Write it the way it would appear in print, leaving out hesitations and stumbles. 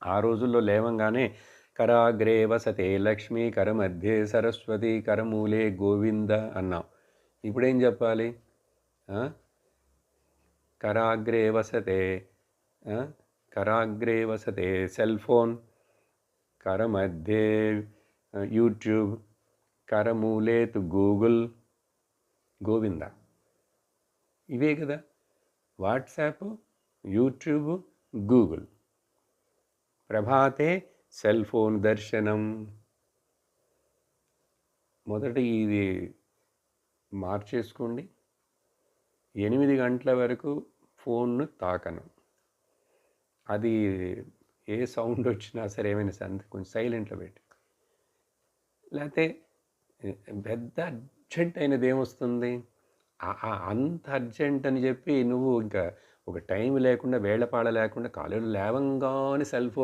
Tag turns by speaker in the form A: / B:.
A: ఆ రోజుల్లో లేవంగానే కరాగ్రే వసతే లక్ష్మి కరమధ్యే సరస్వతి కరమూలే గోవింద అన్నాం. ఇప్పుడేం చెప్పాలి? ఆ? కరాగ్రే వసతే ఆ? కరాగ్రే వసతే సెల్ ఫోన్, కరమధ్యే యూట్యూబ్, కరమూలే తు గూగుల్ గోవింద. ఇవే కదా వాట్సాప్, యూట్యూబ్, గూగుల్. ప్రభాతే సెల్ ఫోన్ దర్శనం. మొదట ఇది మార్చేసుకోండి. 8 గంటల వరకు ఫోన్ను తాకను. అది ఏ సౌండ్ వచ్చినా సరే ఏమైనా సరే కొంచెం సైలెంట్లో పెట్టి, లేకపోతే పెద్ద అర్జెంట్ అయినది ఏమొస్తుంది, అంత అర్జెంట్ అని చెప్పి నువ్వు ఇంకా ఒక టైం లేకుండా వేళపాడ లేకుండా కాలేజీలో లేవంగానే సెల్ ఫోన్